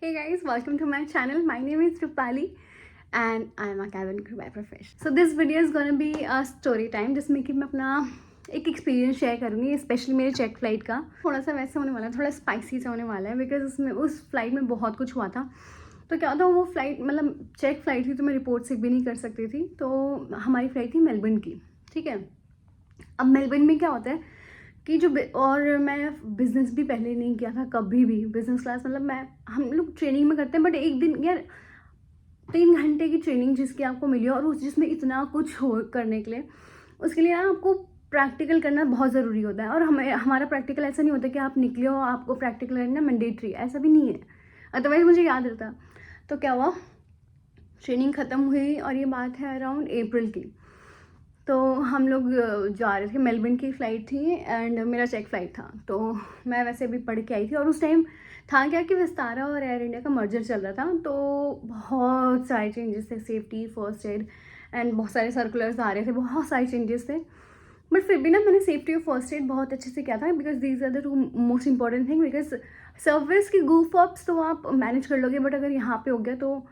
Hey guys, welcome to my channel. My name is Rupali and I am a cabin crew by profession. So this video is gonna be a story time जिसमें कि मैं अपना एक experience share करूँगी, specially मेरे check flight का। थोड़ा सा वैसे होने वाला है, थोड़ा स्पाइसी सा होने वाला है बिकॉज उसमें उस फ्लाइट में बहुत कुछ हुआ था। तो क्या था, वो फ्लाइट मतलब चेक फ्लाइट थी तो मैं रिपोर्ट सिक भी नहीं कर सकती थी। तो हमारी फ्लाइट थी मेलबर्न की, ठीक है। अब मेलबर्न में क्या होता है कि और मैं बिज़नेस भी पहले नहीं किया था कभी भी, बिज़नेस क्लास मतलब हम लोग ट्रेनिंग में करते हैं, बट एक दिन यार 3 घंटे की ट्रेनिंग जिसकी आपको मिली और उस जिसमें इतना कुछ हो करने के लिए, उसके लिए ना आपको प्रैक्टिकल करना बहुत ज़रूरी होता है। और हमारा प्रैक्टिकल ऐसा नहीं होता कि आप निकले हो आपको प्रैक्टिकल करना मैंडेटरी, ऐसा भी नहीं है, अदरवाइज़ मुझे याद रहता। तो क्या हुआ, ट्रेनिंग ख़त्म हुई और ये बात है अराउंड अप्रैल की। तो हम लोग जा रहे थे, मेलबर्न की फ़्लाइट थी एंड मेरा चेक फ़्लाइट था। तो मैं वैसे भी पढ़ के आई थी और उस टाइम था क्या कि विस्तारा और एयर इंडिया का मर्जर चल रहा था। तो बहुत सारे चेंजेस थे, सेफ्टी, फर्स्ट एड एंड बहुत सारे सर्कुलर्स आ रहे थे, बहुत सारे चेंजेस थे। बट फिर भी ना मैंने सेफ्टी और फर्स्ट एड बहुत अच्छे से किया था because these are the two most important thing. Because service की goof ups तो आप मैनेज कर लोगे, बट अगर यहाँ पे हो गया तो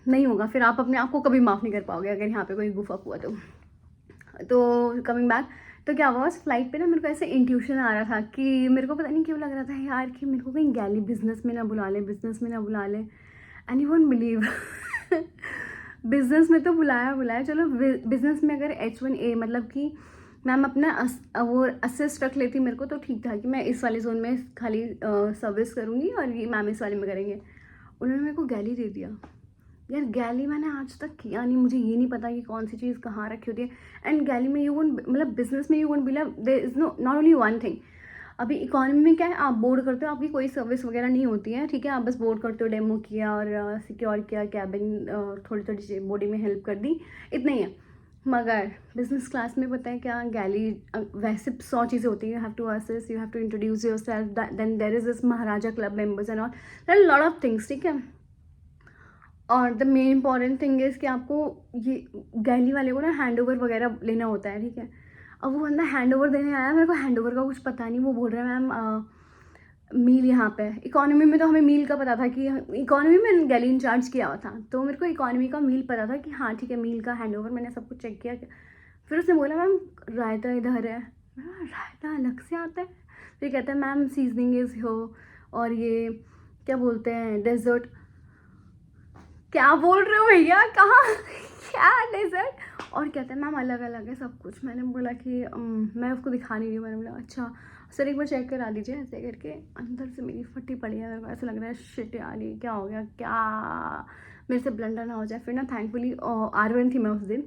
नहीं होगा, फिर आप अपने आप को कभी माफ़ नहीं कर पाओगे अगर यहाँ पे कोई goof up हुआ तो कमिंग बैक, तो क्या हुआ उस फ्लाइट पे ना मेरे को ऐसे इंट्यूशन आ रहा था कि मेरे को पता नहीं क्यों लग रहा था यार कि मेरे को कहीं गैली बिजनेस में ना बुला ले, बिजनेस में ना बुला ले। And you won't believe business में तो बुलाया चलो, बिजनेस में अगर H1A मतलब कि मैम अपना वो असिस्ट रख लेती मेरे को तो ठीक था कि मैं इस वाले जोन में खाली सर्विस करूँगी और ये मैम इस वाले में करेंगे। उन्होंने मेरे को गैली दे दिया। यार गैली मैंने आज तक किया नहीं, मुझे ये नहीं पता कि कौन सी चीज़ कहाँ रखी होती है। एंड गैली में यू वोंट मतलब बिजनेस में you won't believe there is no not only one thing. अभी इकोनॉमी में क्या है, आप बोर्ड करते हो, आपकी कोई सर्विस वगैरह नहीं होती है, ठीक है। आप बस बोर्ड करते हो, डेमो किया और सिक्योर किया कैबिन, थोड़ी थोड़ी बॉडी में हेल्प कर दी, इतना ही है। मगर बिजनेस क्लास में पता है क्या, गैली वैसे 100 चीज़ें होती हैं। You have to assist, you have to introduce yourself, then there is this Maharaja Club members and all, there are lot of things, ठीक है। और the main important thing is कि आपको ये गैली वाले को ना हैंड ओवर वगैरह लेना होता है, ठीक है। अब वो बंदा हैंड ओवर देने आया, मेरे को हैंड ओवर का कुछ पता नहीं। वो बोल रहा है मैम मील यहाँ पे। इकोनॉमी में तो हमें मील का पता था कि इकोनॉमी में गैली इंचार्ज किया हुआ था, तो मेरे को इकोनॉमी का मील पता था कि हाँ ठीक है, मील का हैंड ओवर मैंने सब कुछ चेक किया। फिर उसने बोला मैम रायता इधर है। मैं कहा, रायता अलग से आता है? फिर कहता है मैम सीजनिंग इज़ हो, और ये क्या बोलते हैं डेजर्ट। क्या बोल रहे हो भैया, कहाँ क्या डेजर्ट? और कहते हैं मैम अलग अलग है सब कुछ। मैंने बोला कि मैं उसको दिखा नहीं रही हूँ। मैंने बोला अच्छा सर एक बार चेक करा दीजिए। ऐसे करके अंदर से मेरी फटी पड़ी है, मेरे को ऐसा लग रहा है शिट यार ये क्या हो गया, क्या मेरे से ब्लंडर ना हो जाए। फिर ना थैंकफुली R1 थी मैं उस दिन,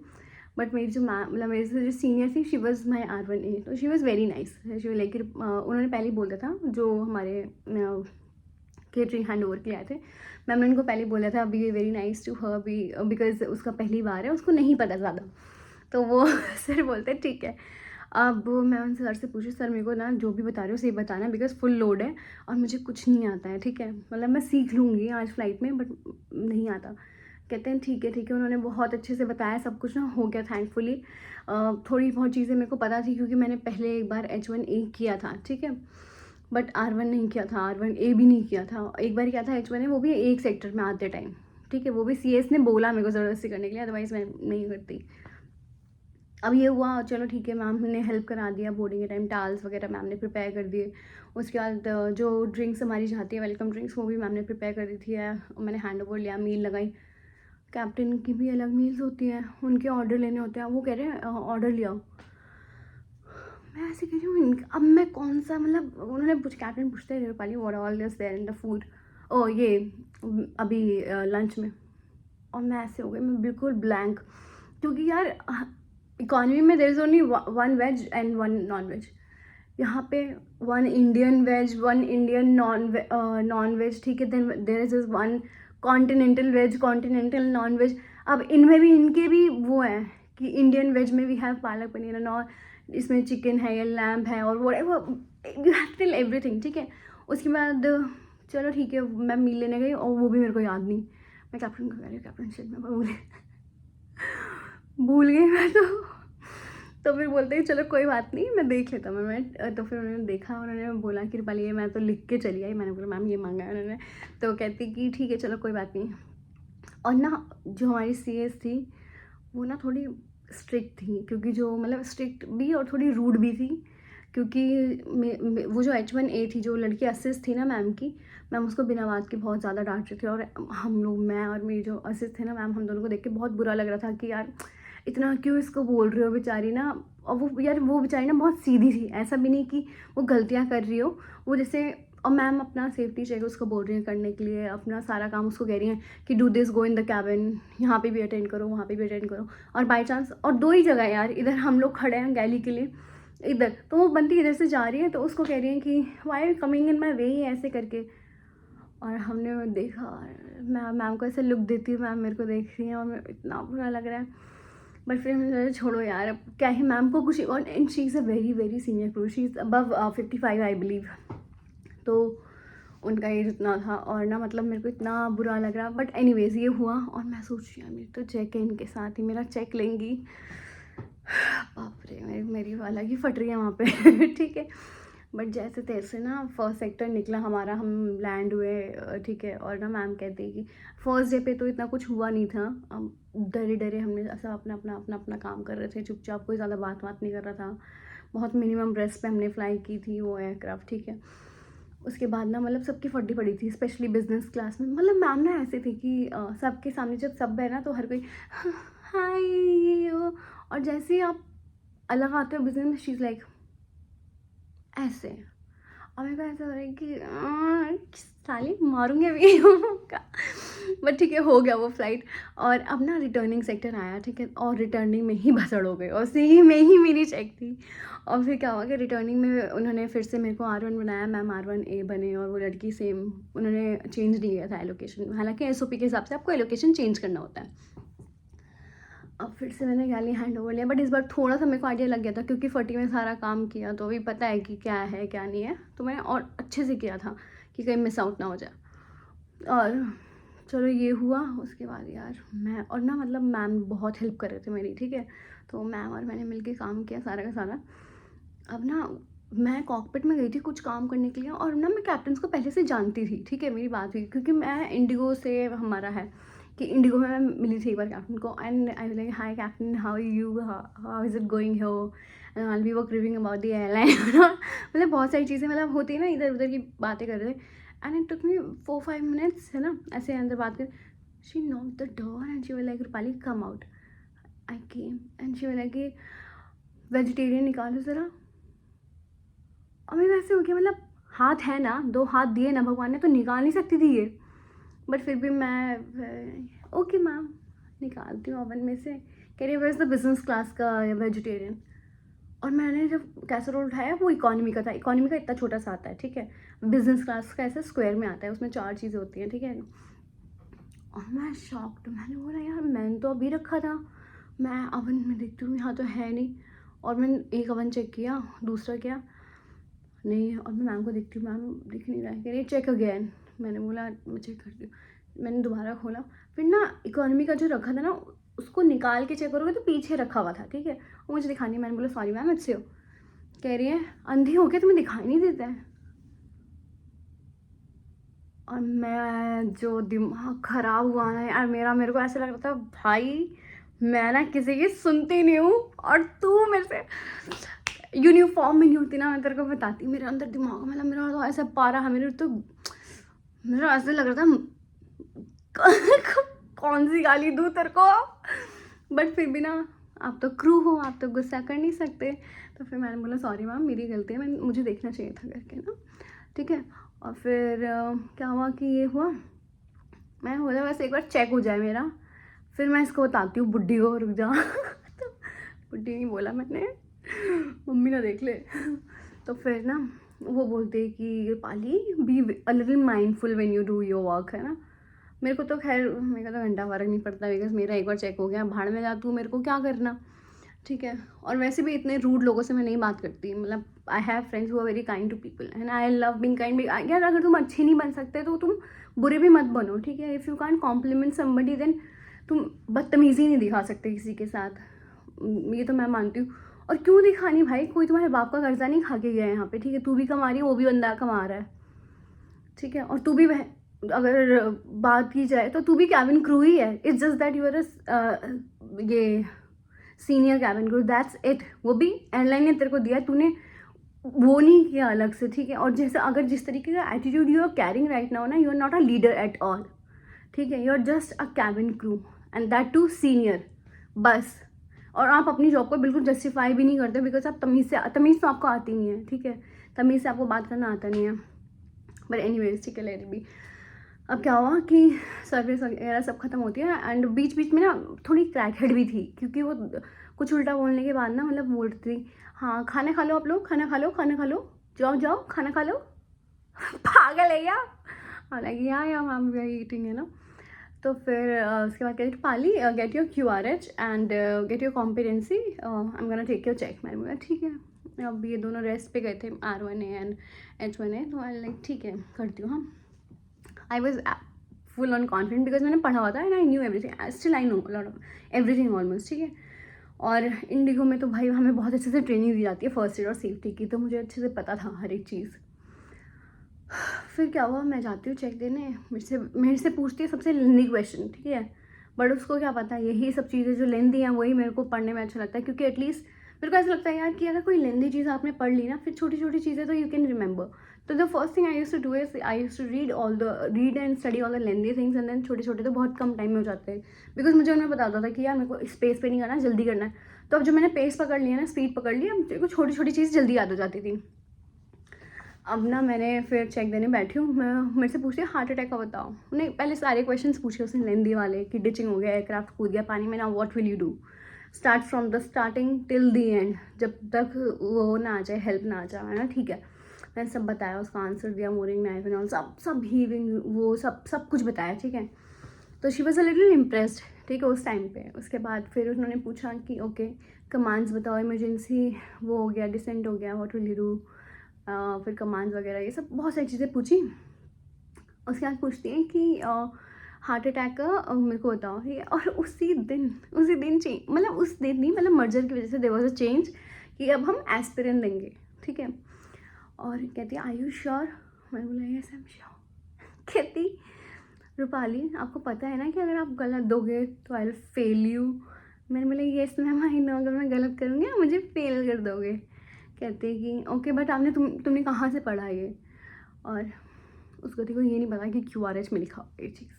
बट मेरी जो मैम मतलब मेरे से जो सीनियर थी शी वॉज माई R1A, तो she was very nice. She like उन्होंने पहले ही बोल दिया था, जो हमारे केटरिंग हैंड ओवर के लिए आए थे, मैम ने उनको पहले बोला था be very nice to her, be because उसका पहली बार है, उसको नहीं पता ज़्यादा। तो वो सर बोलते हैं ठीक है। अब मैं उनसे सर से पूछी, सर मेरे को ना जो भी बता रहे हो सही बताना बिकॉज फुल लोड है और मुझे कुछ नहीं आता है, ठीक है। मतलब मैं सीख लूँगी आज फ्लाइट में बट नहीं आता। कहते हैं ठीक है ठीक है। उन्होंने बहुत अच्छे से बताया, सब कुछ ना हो गया थैंकफुली। थोड़ी बहुत चीज़ें मेरे को पता थी क्योंकि मैंने पहले एक बार H1A किया था, ठीक है, बट R1 नहीं किया था, R1A भी नहीं किया था। एक बार क्या था H1A, वो भी एक सेक्टर में आते टाइम, ठीक है। वो भी CS ने बोला मेरे को ज़बरदस्ती करने के लिए, अदरवाइज़ मैं नहीं करती। अब ये हुआ चलो ठीक है, मैम ने हेल्प करा दिया बोर्डिंग के टाइम, टाल्स वगैरह मैम ने प्रिपेयर कर दिए। उसके बाद जो ड्रिंक्स हमारी जाती है वेलकम ड्रिंक्स, वो भी मैम ने प्रिपेयर कर दी थी। मैंने हैंड ओवर लिया, मील लगाई। कैप्टन की भी अलग मील्स होती हैं, उनके ऑर्डर लेने होते हैं। वो कह रहे हैं ऑर्डर लिया। मैं ऐसे कह रही हूँ अब मैं कौन सा मतलब, उन्होंने कैप्टन पूछते हैं Rupali what all is there in the food, ओ ये अभी लंच में। और मैं ऐसे हो गई, मैं बिल्कुल ब्लैंक, क्योंकि यार इकॉनमी में there is only 1 veg and 1 non veg. यहाँ पे 1 Indian veg, 1 Indian non veg, ठीक है। Then there is 1 continental veg, continental non veg. अब इनमें भी इनके भी वो है कि इंडियन वेज में we have palak paneer and all, इसमें चिकन है या लैम्प है और whatever you have till everything, ठीक है। उसके बाद चलो ठीक है, मैं मील लेने गई और वो भी मेरे को याद नहीं। मैं कैप्टन को कह रही हूँ कैप्टन शिट मैं भूल गई मैं तो फिर बोलते हैं चलो कोई बात नहीं, मैं देख लेता हूँ। मैं तो फिर उन्होंने देखा, उन्होंने बोला कि रूपाली ये मैं तो लिख के चली आई। मैंने बोला मैम ये मांगा है उन्होंने। तो कहती कि ठीक है चलो कोई बात नहीं। और ना जो हमारी CS थी वो ना थोड़ी स्ट्रिक्ट थी, क्योंकि जो मतलब स्ट्रिक्ट भी और थोड़ी रूड भी थी, क्योंकि वो जो H1A थी, जो लड़की असिस्ट थी ना मैम की, मैम उसको बिना बात के बहुत ज़्यादा डांट रही थी। और हम लोग, मैं और मेरी जो असिस्ट थे ना मैम, हम दोनों को देख के बहुत बुरा लग रहा था कि यार इतना क्यों इसको बोल रहे हो बेचारी ना। और वो यार वो बेचारी ना बहुत सीधी थी, ऐसा भी नहीं कि वो गलतियाँ कर रही हो, वो जैसे। और मैम अपना सेफ्टी चेक उसको बोल रही हैं करने के लिए, अपना सारा काम उसको कह रही हैं कि do this, go in the cabin, यहाँ पे भी अटेंड करो, वहाँ पे भी अटेंड करो। और बाई चांस, और 2 ही जगह यार, इधर हम लोग खड़े हैं गैली के लिए इधर, तो वो बंदी इधर से जा रही है, तो उसको कह रही है कि वाई आर कमिंग इन माई वे, ऐसे करके। और हमने देखा, मैम को ऐसे लुक देती हूँ, मैम मेरे को देख रही है और मेरे इतना बुरा लग रहा है। बट फिर मैंने छोड़ो यार, अब क्या है, मैम को कुछ। और and she is a very very senior crew, she is above 55 I believe. तो उनका एज इतना था, और ना मतलब मेरे को इतना बुरा लग रहा। बट एनीवेज ये हुआ, और मैं सोच रही हूँ मेरी तो चेक है, इनके साथ ही मेरा चेक लेंगी। बाप रे, मेरी वाला की फट रही है वहाँ पे। ठीक है। बट जैसे तैसे ना फर्स्ट सेक्टर निकला हमारा, हम लैंड हुए, ठीक है। और ना मैम कहती है कि फर्स्ट डे पे तो इतना कुछ हुआ नहीं था, डरे डरे हमने सब अपना काम कर रहे थे चुपचाप, कोई ज़्यादा बात नहीं कर रहा था। बहुत मिनिमम ड्रेस पे हमने फ्लाई की थी वो एयरक्राफ्ट, ठीक है। उसके बाद ना मतलब सबकी फटी पड़ी थी, स्पेशली बिजनेस क्लास में। मतलब मैम ना ऐसे थी कि सबके सामने जब सब है ना, तो हर कोई हाय ये वो। और जैसे ही आप अलग आते हो बिजनेस में, शी इज़ लाइक ऐसे। और मेरे को ऐसा हो रहा है कि साली मारूंगी अभी का। बट ठीक है, हो गया वो फ्लाइट। और अब ना रिटर्निंग सेक्टर आया, ठीक है। और रिटर्निंग में ही भसड़ हो गई, और सी में ही मेरी चेक थी। और फिर क्या हुआ कि रिटर्निंग में उन्होंने फिर से मेरे को R1 बनाया, मैम R1A बने, और वो लड़की सेम, उन्होंने चेंज नहीं किया था एलोकेशन। हालांकि SOP के हिसाब से आपको एलोकेशन चेंज करना होता है। अब फिर से मैंने गैली हैंड ओवर लिया, बट इस बार थोड़ा सा मेरे को आइडिया लग गया था, क्योंकि 40 में सारा काम किया, तो अभी पता है कि क्या है क्या नहीं है। तो मैंने और अच्छे से किया था कि कहीं मिस आउट ना हो जाए। और चलो ये हुआ। उसके बाद यार मैं और ना मतलब मैम बहुत हेल्प कर रहे थे मेरी, ठीक है। तो मैम और मैंने मिलके काम किया सारा का सारा। अब ना मैं कॉकपिट में गई थी कुछ काम करने के लिए, और ना मैं कैप्टन्स को पहले से जानती थी, ठीक है। मेरी बात हुई, क्योंकि मैं इंडिगो से, हमारा है कि इंडिगो में मैं मिली थी एक बार कैप्टन को, and I like hi captain, how you, how is it going here, and I we were raving about the airline. मतलब बहुत सारी चीज़ें मतलब होती है ना, इधर उधर की बातें कर रहे थे। And it took me 4-5 minutes, है ना, ऐसे अंदर बात कर। She knock the door and she was like Rupali come out. I came and she was like कि वेजिटेरियन निकालो ज़रा। और मेरे वैसे हो गया, मतलब हाथ है ना, 2 हाथ दिए ना भगवान ने, तो निकाल नहीं सकती थी ये। बट फिर भी मैं ओके मैम निकालती हूँ ओवन में से। कह रही है द बिजनेस क्लास का वेजिटेरियन। और मैंने जब कैसरोल उठाया, वो इकोनॉमी का था। इकोनॉमी का इतना छोटा सा आता है, ठीक है। बिजनेस क्लास का ऐसे स्क्वायर में आता है, उसमें 4 चीज़ें होती हैं, ठीक है। और मैं शॉक्ड, मैंने बोला यार मैंने तो अभी रखा था। मैं ओवन में देखती हूँ यहाँ तो है नहीं। और मैंने एक ओवन चेक किया, दूसरा किया, नहीं। और मैं मैम को देखती हूँ, मैम दिख नहीं रहा है। कह रही चेक अगेन। मैंने बोला मैं चेक करती हूँ। मैंने दोबारा खोला, फिर ना इकोनॉमी का जो रखा था ना, उसको निकाल के चेक करोगे तो पीछे रखा हुआ था, ठीक है। वो मुझे दिखानी, मैंने बोला सॉरी मैम मुझसे हो। कह रही है अंधी हो के तुम्हें दिखाई नहीं देता है। और मैं जो दिमाग खराब हुआ है यार मेरा, मेरे को ऐसा लग रहा था भाई मैं ना किसी की सुनती नहीं हूँ, और तू मेरे से यूनिफॉर्म में नहीं होती ना, मैं तेरे को बताती। मेरे अंदर दिमाग, मतलब मेरा तो ऐसा पारा है, मेरा ऐसे लग रहा था कौन सी गाली दूँ तेरे को। बट फिर भी ना, आप तो क्रू हो, आप तो गुस्सा कर नहीं सकते। तो फिर मैंने बोला सॉरी मैम मेरी गलती है, मुझे देखना चाहिए था करके ना, ठीक है। और फिर क्या हुआ कि ये हुआ, मैं बोला वैसे एक बार चेक हो जाए मेरा, फिर मैं इसको बताती हूँ बुड्ढी को, रुक जा। तो बुड्ढी नहीं बोला मैंने, मम्मी ना देख ले। तो फिर ना वो बोलते हैं कि Pali be a little mindful when you do your work, है ना। मेरे को तो खैर, मेरे को तो घंटा फर्क नहीं पड़ता, बिकॉज मेरा एक बार चेक हो गया, भाड़ में जा तू, मेरे को क्या करना, ठीक है। और वैसे भी इतने रूड लोगों से मैं नहीं बात करती, मतलब I have friends who are very kind to people and I love being kind. यार अगर तुम अच्छे नहीं बन सकते तो तुम बुरे भी मत बनो, ठीक है। If you can't compliment somebody then तुम बदतमीज़ी नहीं दिखा सकते किसी के साथ, ये तो मैं मानती हूँ। और क्यों दिखानी भाई, कोई तुम्हारे बाप का कर्जा नहीं खा के गया है यहाँ पे, ठीक है। तू भी कमा रही है, वो भी बंदा कमा रहा है, ठीक है। और तू भी अगर बात की जाए तो तू भी कैबिन क्रू ही है। It's just that you are ये senior cabin crew, that's it. वो भी एयरलाइन ने तेरे को दिया, तूने वो नहीं किया अलग से, ठीक है। और जैसे अगर जिस तरीके का attitude you are carrying right now ना, you are not a leader at all, ठीक है। You are just a cabin crew and that too senior, बस। और आप अपनी जॉब को बिल्कुल जस्टिफाई भी नहीं करते, बिकॉज आप तमीज़ तो आपको आती नहीं है, ठीक है। तमीज़ से आपको बात करना आता नहीं है। बट एनीवेज, ठीक है, लेट इट बी। अब क्या हुआ कि सर्विस वगैरह सब खत्म होती है एंड बीच बीच में ना थोड़ी क्रैकहेड भी थी, क्योंकि वो कुछ उल्टा बोलने के बाद ना मतलब बोलती थी, हाँ खाना खा लो आप लोग, खाना खा लो, खाना खा लो, जाओ जाओ खाना खा लो। पागल है क्या? हालांकि या मैम वी आर ईटिंग, है ना। तो फिर उसके बाद कहती Pali, get your QRH and get your competency, I am gonna take your check. मैंने बोला ठीक है। अब ये दोनों रेस्ट पे गए थे, R1A एंड H1A, तो आई लाइक ठीक है करती हूँ। हाँ, I was full on confident because मैंने पढ़ा हुआ था and I knew everything, still I know lot of everything almost, ठीक है। और इंडिगो में तो भाई हमें बहुत अच्छे से ट्रेनिंग दी जाती है फर्स्ट एड और सेफ्टी की, तो मुझे अच्छे से पता था हर एक चीज़। फिर क्या हुआ, मैं जाती हूँ चेक देने, मेरे से पूछती है सबसे लेंदी क्वेश्चन, ठीक है। बट उसको क्या पता, यही सब चीज़ें जो लेंदी हैं वही मेरे को पढ़ने में अच्छा लगता है, क्योंकि एटलीस्ट मेरे को ऐसा लगता है यार कि अगर कोई लेंदी चीज़ आपने पढ़ ली ना, फिर छोटी छोटी चीज़ें तो यू कैन रिमेंबर। तो the first thing I used to do is I used to read and study all the lengthy things, and then छोटे छोटे तो बहुत कम टाइम में हो जाते हैं, बिकॉज मुझे उनमें पता होता था कि यार मेरे को स्पेस पे नहीं करना, जल्दी करना है। तो अब जब मैंने पेस पकड़ लिया ना, स्पीड पकड़ ली, अब मेरे को छोटी छोटी चीज़ जल्दी याद हो जाती थी। अब ना मैंने फिर चेक देने बैठी हूँ, मैं मेरे से पूछती है हार्ट अटैक का बताओ। उन्हें पहले सारे क्वेश्चंस पूछे उसने लेंदी वाले, कि डिचिंग हो गया, एयरक्राफ्ट कूद गया पानी में, ना what will you do, start from the starting till the end, जब तक वो ना आ जाए, हेल्प ना आ जाए, है ना, ठीक है। मैंने सब बताया, उसका आंसर दिया, मोरिंग नाइफ एंड ऑल, सब हीविंग, वो सब कुछ बताया, ठीक है। तो she was a little impressed, ठीक है, उस टाइम पे। उसके बाद फिर उन्होंने पूछा कि ओके कमांड्स बताओ, इमरजेंसी वो हो गया, डिसेंट हो गया, व्हाट विल यू डू, फिर कमांड्स वगैरह, ये सब बहुत सारी चीज़ें पूछी। उसके बाद पूछती हैं कि हार्ट अटैक का मेरे को बताओ, ठीक है। और उसी दिन चेंज, मतलब उस दिन नहीं, मतलब मर्जर की वजह से देयर वाज अ चेंज, कि अब हम एस्पिरिन देंगे, ठीक है। और कहती है आर यू श्योर? मैंने बोला यस आई एम श्योर। कहती रूपाली आपको पता है ना कि अगर आप गलत दोगे तो आई विल फेल यू। मैंने बोला यस मैम आई नो, अगर मैं गलत करूँगी आप मुझे फेल कर दोगे। कहते हैं कि ओके बट तुमने कहाँ से पढ़ा ये? और उस गति को ये नहीं पता कि QRH में लिखा हुआ ये चीज़।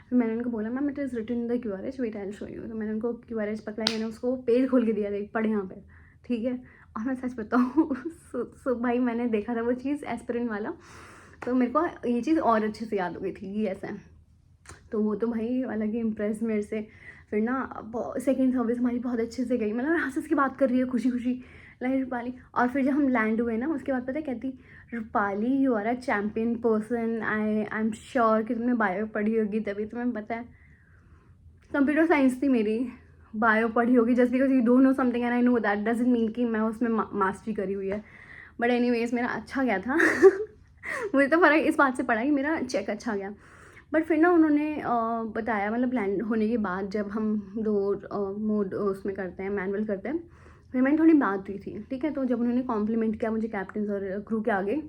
फिर मैंने उनको बोला ma'am it is written in the QRH, wait I will show you. तो मैंने उनको QRH पकड़ा, मैंने उसको पेज खोल के दिया, देख पढ़े यहाँ पे, ठीक है। और मैं सच बताऊँ सो भाई मैंने देखा था वो चीज़ एस्पिरिन वाला, तो मेरे को ये चीज़ और अच्छे से याद हो गई थी कि ऐसा है। तो वो तो भाई अलग ही इम्प्रेस मेरे से। फिर ना सेकेंड सर्विस हमारी बहुत अच्छे से गई, मतलब हंस हंस की बात कर रही है, खुशी खुशी लाइक रूपाली। और फिर जब हम लैंड हुए ना, उसके बाद पता है कहती Rupali you are a champion person, I am sure कि तुमने बायो पढ़ी होगी, तभी तुम्हें पता है। कंप्यूटर साइंस थी मेरी, बायो पढ़ी होगी, just because you don't know something and I know that doesn't mean कि मैं उसमें मास्टरी करी हुई है। बट एनीवेज मेरा अच्छा गया था। मुझे तो फ़र्क इस बात से पड़ा कि मेरा चेक अच्छा गया। बट फिर ना उन्होंने बताया, मतलब लैंड होने के बाद जब हम दो मोड उसमें करते हैं, मैनुअल करते हैं, फिर मैंने थोड़ी बात हुई थी, ठीक है। तो जब उन्होंने कॉम्प्लीमेंट किया मुझे कैप्टन और क्रू के आगे,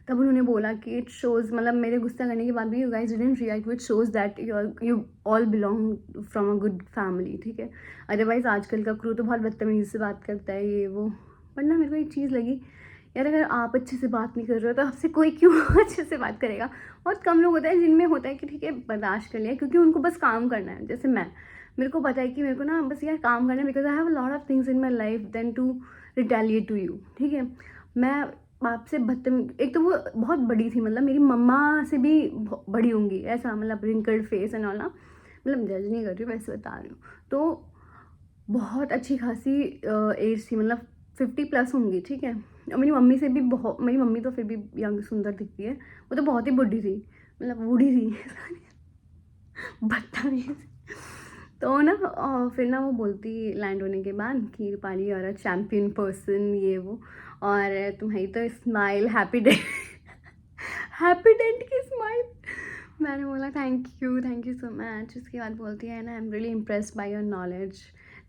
तब उन्होंने बोला कि इट शोज़, मतलब मेरे गुस्सा करने के बाद भी you guys didn't react, which shows that you all belong from a good family, ठीक है। अदरवाइज़ आजकल का क्रू तो बहुत बदतमीज़ी से बात करता है, ये वो। बट ना मेरे को एक चीज़ लगी, यार अगर आप अच्छे से बात नहीं कर रहे हो तो आपसे कोई क्यों अच्छे से बात करेगा। बहुत कम लोग होते हैं जिनमें होता है कि ठीक है बर्दाश्त कर लिया, क्योंकि उनको बस काम करना है। जैसे मेरे को पता है कि मेरे को ना बस यार काम करना है, because I have a lot of things in my life then to retaliate to you, ठीक है। मैं आपसे एक तो वो बहुत बड़ी थी, मतलब मेरी मम्मा से भी बड़ी होंगी ऐसा, मतलब रिंकल्ड फेस एंड ऑल ना, मतलब जज नहीं कर रही हूँ, वैसे बता रही हूँ। तो बहुत अच्छी खासी एज थी, मतलब 50+ होंगी, ठीक है। और मेरी मम्मी से भी बहुत, मेरी मम्मी तो फिर भी यंग सुंदर दिखती है, वो तो बहुत ही बुढ़ी थी, मतलब बूढ़ी थी। बदतमीज। तो ना फिर ना वो बोलती लैंड होने के बाद कि रूपाली और अ चैम्पियन पर्सन, ये वो, और तुम्हारी तो स्माइल हैप्पी डेंट की स्माइल। मैंने बोला थैंक यू सो मच। उसके बाद बोलती है ना I am really impressed by your knowledge,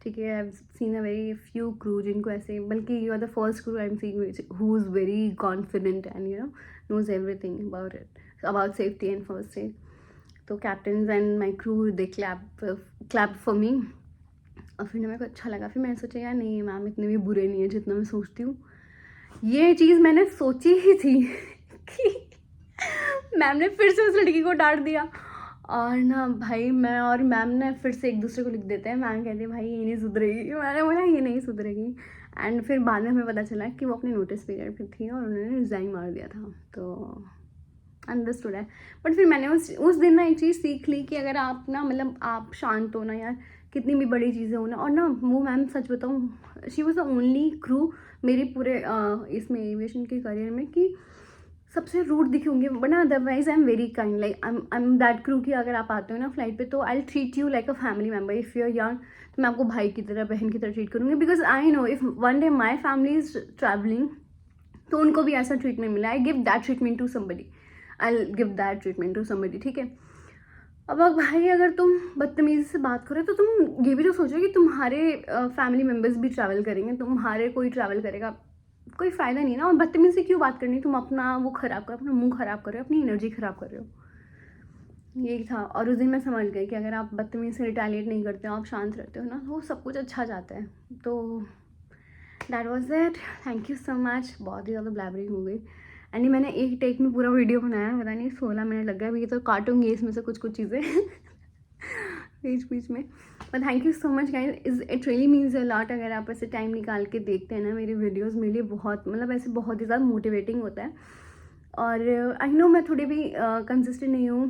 ठीक है। I have seen a very few crew जिनको ऐसे, बल्कि you are the first crew I am seeing who is very confident and knows everything about it, about safety and first aid. तो captains and my crew they clap for me. और फिर मेरे को अच्छा लगा। फिर मैंने सोचा यार नहीं मैम इतने भी बुरे नहीं है जितना मैं सोचती हूँ। ये चीज़ मैंने सोची ही थी कि मैम ने फिर से उस लड़की को डांट दिया। और ना भाई मैं और मैम ने फिर से एक दूसरे को लिख देते हैं। मैम कहती है भाई ये नहीं सुधरेगी, मैंने बोला ये नहीं सुधरेगी। एंड फिर बाद में हमें पता चला कि वो अपने नोटिस पीरियड पे थी और उन्होंने रिज़ाइन मार दिया था। तो अंडरस्टूड है। बट फिर मैंने उस दिन ना एक चीज़ सीख ली कि अगर आप ना मतलब आप शांत हो ना यार, कितनी भी बड़ी चीज़ें हो ना। और ना वो मैम सच बताऊँ she was the only crew मेरी पूरे इसमें एविएशन के करियर में कि सबसे रूड दिखे होंगे, but otherwise I am very kind. Like I am that crew कि अगर आप आते हो ना फ्लाइट पे तो I treat you like a family member. If you are young तो मैं आपको भाई की तरह बहन की तरह ट्रीट करूँगी, because I know if one day my family is travelling तो उनको भी ऐसा ट्रीटमेंट मिला। I give that treatment to somebody, I give that treatment to somebody, ठीक है। अब भाई अगर तुम बदतमीज़ी से बात करो तो तुम ये भी तो सोचो कि तुम्हारे फैमिली मेम्बर्स भी ट्रैवल करेंगे, तुम्हारे कोई ट्रैवल करेगा, कोई फ़ायदा नहीं ना। और बदतमीज़ी से क्यों बात करनी, तुम अपना वो ख़राब करो, अपना मुंह ख़राब कर रहे हो, अपनी एनर्जी ख़राब कर रहे हो। यही था। और उस दिन मैं समझ गई कि अगर आप बदतमीज़ी से रिटेलिएट नहीं करते हो, आप शांत रहते हो ना, वो सब कुछ अच्छा जाता है। तो that was it. Thank you so much. बहुत ही ज़्यादा ब्लैबरिंग हो गई। एंड मैंने एक टेक में पूरा वीडियो बनाया, पता नहीं 16 मिनट लग गया। अभी तो काटूंगी इसमें से कुछ कुछ चीज़ें बीच बीच में। But thank you so much guys, it really means a lot अगर आप ऐसे टाइम निकाल के देखते हैं ना मेरे वीडियोस। मेरे लिए बहुत मतलब ऐसे बहुत ही ज़्यादा मोटिवेटिंग होता है। और आई नो मैं थोड़ी भी कंसिस्टेंट नहीं हूँ,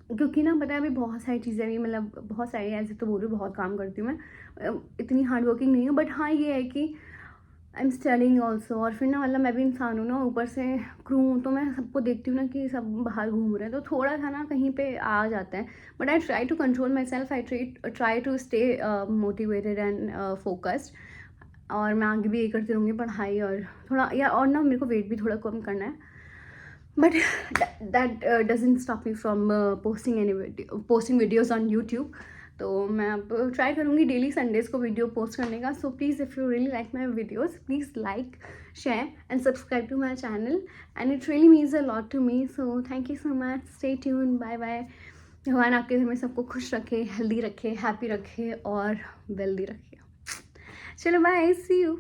क्योंकि ना पता है अभी बहुत सारी चीज़ें भी मतलब बहुत सारी ऐसे तो बोल रही हूँ बहुत काम करती हूँ मैं, इतनी हार्ड वर्किंग नहीं हूँ। बट हाँ ये है कि आई एम स्टडिंग ऑल्सो। और फिर ना मतलब मैं भी इंसान हूँ ना, ऊपर से क्रू हूँ, तो मैं सबको देखती हूँ ना कि सब बाहर घूम रहे हैं, तो थोड़ा सा ना कहीं पे आ जाता है। But I try to control my self, I try to stay motivated and focused. और मैं आगे भी ये करती रहूँगी पढ़ाई और थोड़ा या और ना मेरे को वेट भी थोड़ा कम करना है। But that doesn't stop me from posting videos on YouTube. तो मैं अब ट्राई करूँगी डेली संडेज़ को वीडियो पोस्ट करने का। So please if you really like my videos please like, share and subscribe to my channel and it really means a lot to me. So thank you so much. Stay tune. Bye bye. भगवान आपके घर में सबको खुश रखे, healthy रखे, happy रखे और वेल्दी रखे। चलो बाय, सी यू।